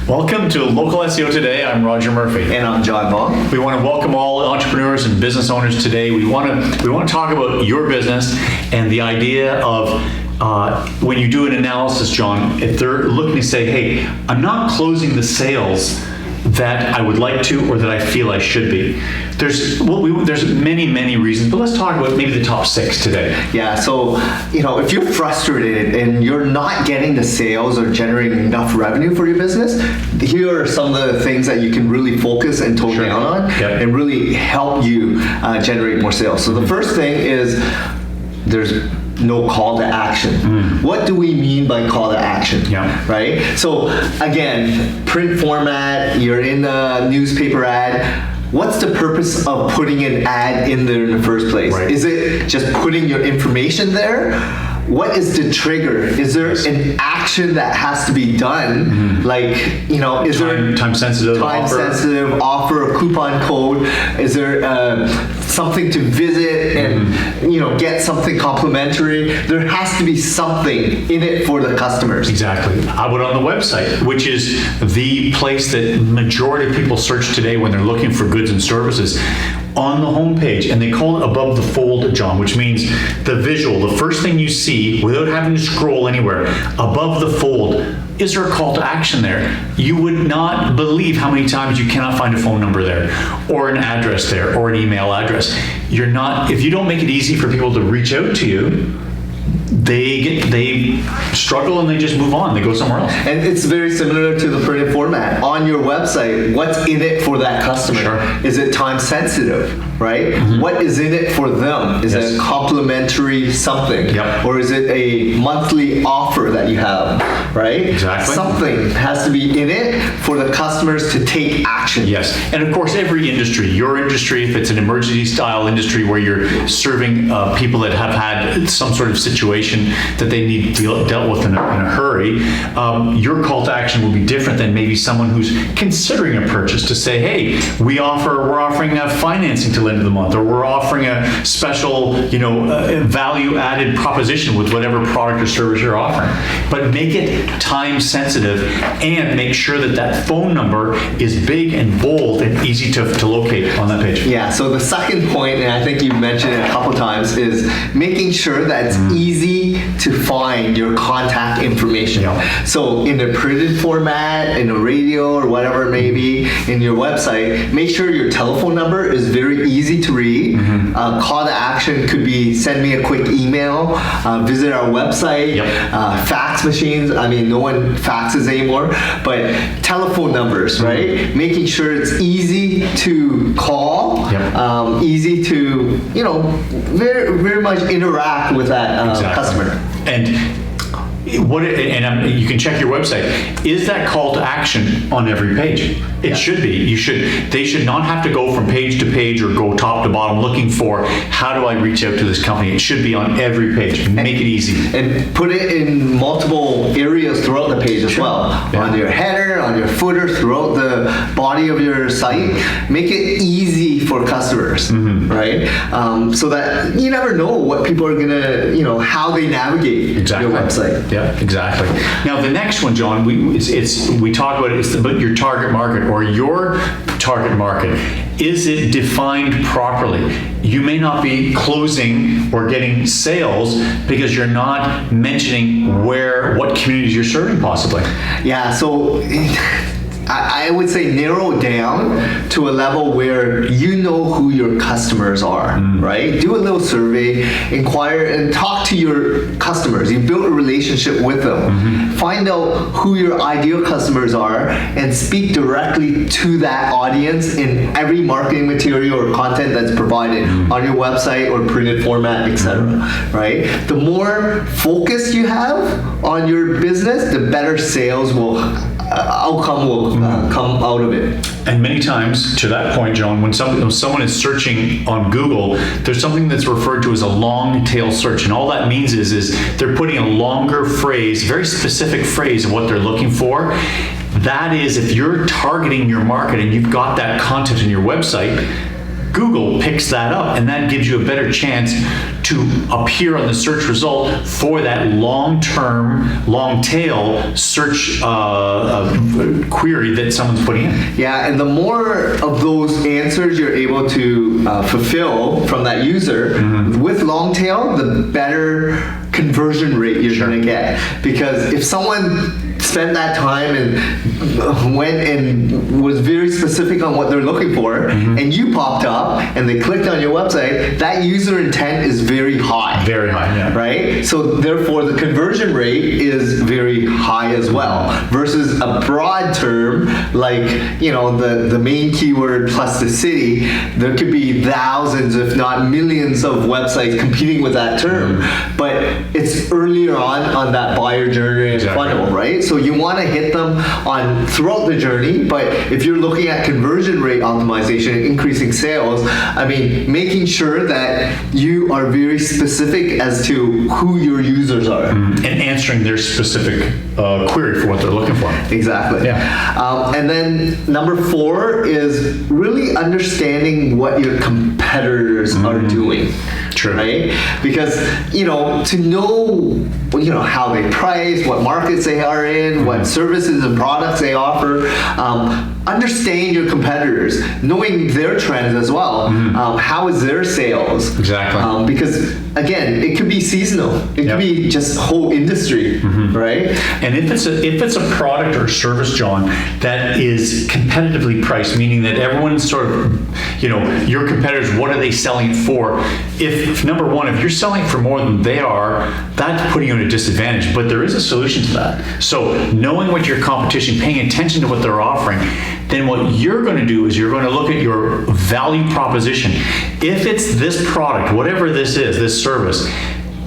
Welcome to Local SEO Today. I'm Roger Murphy. And I'm John Vaughn. We want to welcome all entrepreneurs and business owners today. We want to talk about your business and the idea of when you do an analysis, John, if they're looking to say, hey, I'm not closing the sales that I would like to or that I feel I should be. There's many reasons, but let's talk about maybe the top 6 today. Yeah, so, if you're frustrated and you're not getting the sales or generating enough revenue for your business, here are some of the things that you can really focus and tone down on and really help you generate more sales. So the first thing is there's no call to action. What do we mean by call to action? Right? So again, print format, you're in a newspaper ad. What's the purpose of putting an ad in there in the first place? Right. Is it just putting your information there? What is the trigger? Is there an action that has to be done? Like, is there time sensitive offer, a coupon code? Is there something to visit and get something complimentary? There has to be something in it for the customers. Exactly. How about on the website, which is the place that majority of people search today when they're looking for goods and services? On the homepage, and they call it above the fold, John, which means the visual, the first thing you see without having to scroll anywhere, above the fold, is there a call to action there? You would not believe how many times you cannot find a phone number there, or an address there, or an email address. If you don't make it easy for people to reach out to you, they struggle and they just move on. They go somewhere else. And it's very similar to the printed format. On your website, what's in it for that customer? Sure. Is it time sensitive, right? What is in it for them? Is it complimentary something? Or is it a monthly offer that you have, right? Exactly. Something has to be in it for the customers to take action. Yes. And of course, every industry, your industry, if it's an emergency style industry where you're serving people that have had some sort of situation that they need dealt with in a hurry, your call to action will be different than maybe someone who's considering a purchase to say, hey, we're offering a financing till the end of the month, or we're offering a special, value added proposition with whatever product or service you're offering. But make it time sensitive and make sure that phone number is big and bold and easy to locate on that page. Yeah, so the second point, and I think you mentioned it a couple times, is making sure that it's easy to find your contact information. So in a printed format, in a radio or whatever it may be, in your website, make sure your telephone number is very easy to read. Call to action could be send me a quick email, visit our website, fax machines. I mean, no one faxes anymore, but telephone numbers, right? Making sure it's easy to call, easy to, very, very much interact with that customer. And you can check your website. Is that call to action on every page? It should be. They should not have to go from page to page or go top to bottom looking for how do I reach out to this company. It should be on every page. Make it easy. And put it in multiple areas throughout the page as well. On your header, on your footer, throughout the body of your site. Make it easy for customers, right? So that you never know what people are gonna, how they navigate your website. Yeah, exactly. Now the next one, John, we talk about it's about your target market or your target market. Is it defined properly? You may not be closing or getting sales because you're not mentioning what communities you're serving possibly. Yeah, so I would say narrow down to a level where you know who your customers are, right? Do a little survey, inquire and talk to your customers. You build a relationship with them. Find out who your ideal customers are and speak directly to that audience in every marketing material or content that's provided on your website or printed format, etc. Right? The more focus you have on your business, the better sales outcome will come out of it. And many times, to that point, John, when someone is searching on Google, there's something that's referred to as a long tail search. And all that means is they're putting a longer phrase, very specific phrase of what they're looking for. That is, if you're targeting your market and you've got that content in your website, Google picks that up, and that gives you a better chance to appear on the search result for that long-term, long-tail search query that someone's putting in. Yeah, and the more of those answers you're able to fulfill from that user with long tail, the better conversion rate you're going to get. Because if someone spent that time and went and was very specific on what they're looking for, and you popped up and they clicked on your website, that user intent is very high. Very high, yeah. Right? So therefore the conversion rate is very high as well, versus a broad term like, the main keyword plus the city. There could be thousands, if not millions, of websites competing with that term, but it's earlier on that buyer journey and funnel, right? So you want to hit them on throughout the journey, but if you're looking at conversion rate optimization and increasing sales, making sure that you are very specific as to who your users are. And answering their specific query for what they're looking for. Exactly. Yeah. And then number 4 is really understanding what your competitors are doing. True. Right? Because, to know, how they price, what markets they are in, what services and products they offer, understand your competitors, knowing their trends as well. How is their sales? Exactly. Because, again, it could be seasonal. It could be just whole industry, right? And if it's a product or service, John, that is competitively priced, meaning that everyone's sort of, your competitors, what are they selling it for? If number one, if you're selling for more than they are, that's putting you at a disadvantage. But there is a solution to that. So knowing what your competition, paying attention to what they're offering, then what you're going to do is you're going to look at your value proposition. If it's this product, whatever this is, this service,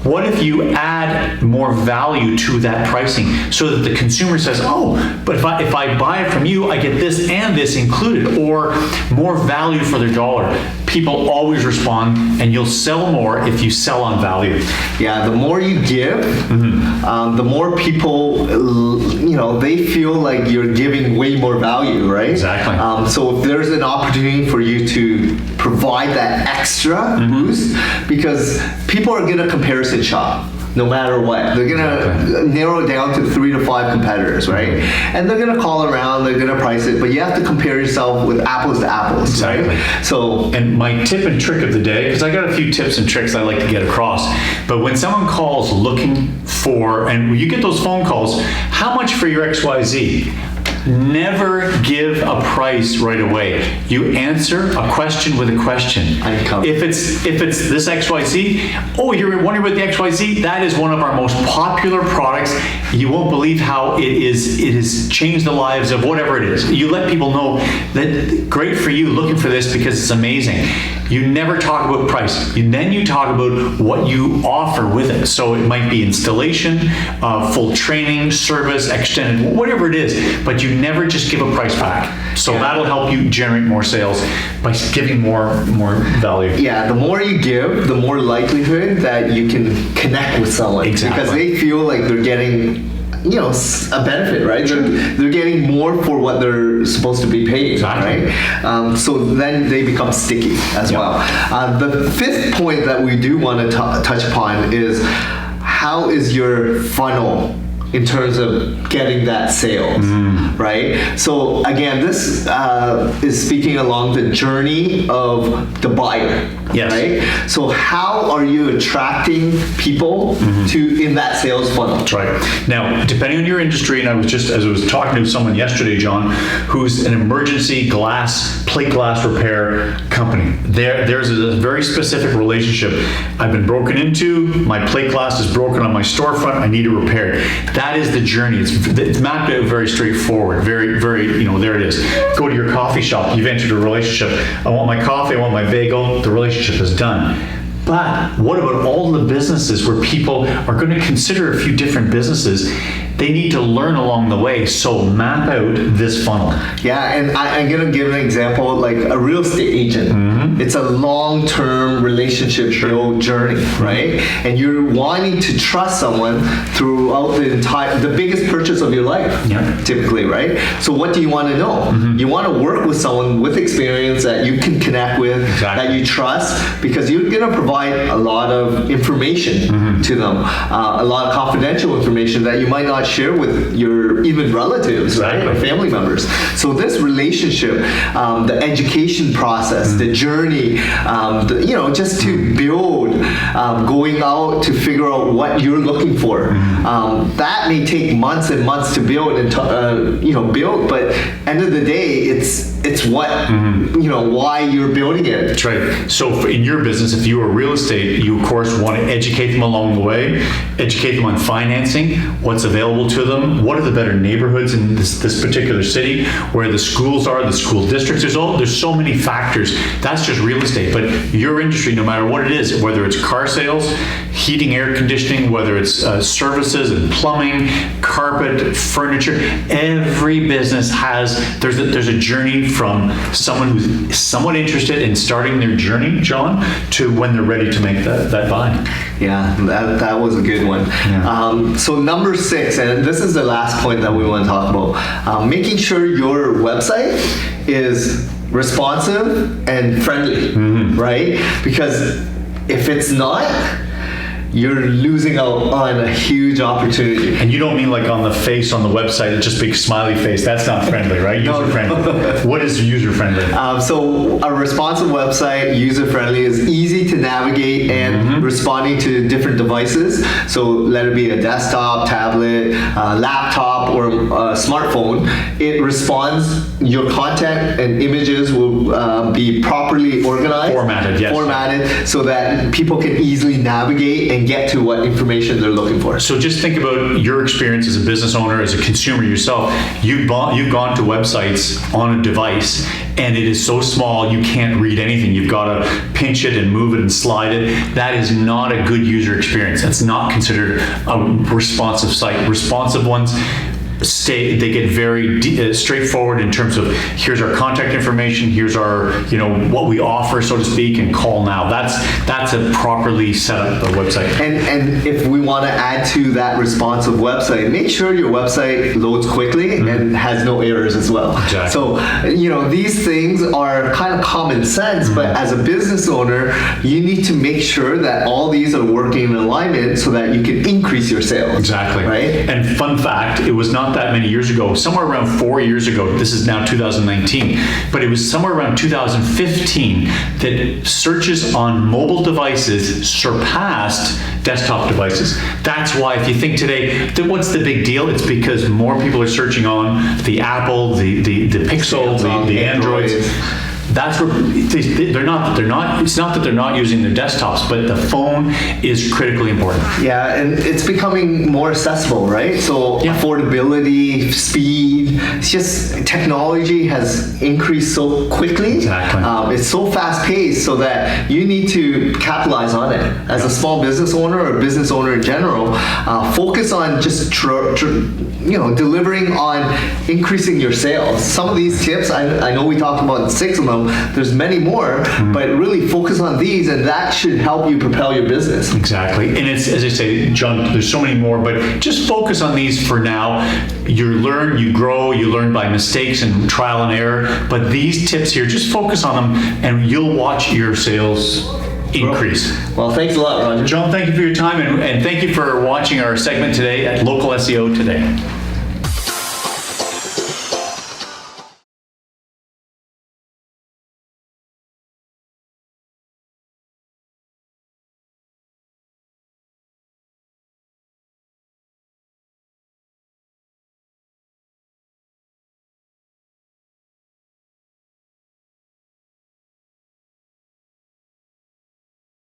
what if you add more value to that pricing so that the consumer says, oh, but if I buy it from you, I get this and this included, or more value for their dollar. People always respond, and you'll sell more if you sell on value. Yeah, the more you give, the more people, they feel like you're giving way more value, right? Exactly. So if there's an opportunity for you to provide that extra boost, because people are going to comparison shop. No matter what, they're gonna narrow it down to 3 to 5 competitors, right? And they're gonna call around, they're gonna price it, but you have to compare yourself with apples to apples, exactly. Right? So, and my tip and trick of the day, because I got a few tips and tricks I like to get across, but when someone calls looking for, and you get those phone calls, how much for your XYZ? Never give a price right away. You answer a question with a question. If it's this XYZ, oh, you're wondering about the XYZ? That is one of our most popular products. You won't believe how it has changed the lives of whatever it is. You let people know that great for you looking for this because it's amazing. You never talk about price. Then you talk about what you offer with it. So it might be installation, full training, service, extended, whatever it is, but you never just give a price back. So that'll help you generate more sales by giving more value. Yeah, the more you give, the more likelihood that you can connect with someone. Exactly. Because they feel like they're getting a benefit, right? They're getting more for what they're supposed to be paid, exactly. Right? So then they become sticky as well. The 5th point that we do want to touch upon is how is your funnel in terms of getting that sales, right? So again, this is speaking along the journey of the buyer, right? So how are you attracting people to in that sales funnel? That's right. Now, depending on your industry, and as I was talking to someone yesterday, John, who's an emergency plate glass repair company. There's a very specific relationship. I've been broken into, my plate glass is broken on my storefront, I need to repair it. That is the journey. It's mapped out very straightforward. Very, very, there it is. Go to your coffee shop. You've entered a relationship. I want my coffee. I want my bagel. The relationship is done. But what about all the businesses where people are going to consider a few different businesses? they need to learn along the way. So map out this funnel. Yeah, and I'm gonna give an example, like a real estate agent. It's a long-term relationship build journey, right? And you're wanting to trust someone throughout the biggest purchase of your life, typically, right? So what do you want to know? You want to work with someone with experience that you can connect with, that you trust, because you're gonna provide a lot of information to them, a lot of confidential information that you might not share with your even relatives, right, or family members. So this relationship, the education process, the journey, just to build, going out to figure out what you're looking for. That may take months and months to build and build, but end of the day, it's what why you're building it. That's right. So in your business, if you are real estate, you of course want to educate them along the way, educate them on financing, what's available to them, what are the better neighborhoods in this particular city, where the schools are, the school districts. There's so many factors. That's just real estate. But your industry, no matter what it is, whether it's car sales, heating, air conditioning, whether it's services and plumbing, carpet, furniture, every business there's a journey from someone who's somewhat interested in starting their journey, John, to when they're ready to make that buy. Yeah, that was a good one. Yeah. So number 6, and this is the last point that we want to talk about, making sure your website is responsive and friendly, right? Because if it's not, you're losing out on a huge opportunity. And you don't mean like on the face on the website, it's just big smiley face. That's not friendly, right? User friendly. What is user friendly? So a responsive website, user friendly, is easy to navigate and responding to different devices. So let it be a desktop, tablet, laptop, or a smartphone. It responds. Your content and images will be properly organized, formatted, so that people can easily navigate and get to what information they're looking for. So just think about your experience as a business owner, as a consumer yourself. You've gone to websites on a device, and it is so small you can't read anything. You've got to pinch it and move it and slide it. That is not a good user experience. That's not considered a responsive site. Responsive ones they get very straightforward in terms of, here's our contact information, here's our what we offer, so to speak, and call now. That's a properly set up website. And if we want to add to that responsive website, make sure your website loads quickly and has no errors as well. Exactly. So these things are kind of common sense, but as a business owner, you need to make sure that all these are working in alignment so that you can increase your sales. Exactly. Right. And fun fact, it was not that many years ago, somewhere around 4 years ago, this is now 2019, but it was somewhere around 2015 that searches on mobile devices surpassed desktop devices. That's why, if you think today, what's the big deal? It's because more people are searching on the Apple, the Pixel, the Androids. That's where they're not. It's not that they're not using their desktops, but the phone is critically important. Yeah, and it's becoming more accessible, right? So affordability, speed, it's just technology has increased so quickly. Exactly. It's so fast paced, so that you need to capitalize on it. As a small business owner or a business owner in general, focus on just delivering on increasing your sales. Some of these tips, I know we talked about 6 of them. There's many more, but really focus on these, and that should help you propel your business. Exactly. And it's, as I say, John, there's so many more, but just focus on these for now. You learn, you grow, you learn by mistakes and trial and error, but these tips here, just focus on them and you'll watch your sales increase. Well, thanks a lot, Roger. John, thank you for your time, and thank you for watching our segment today at Local SEO Today.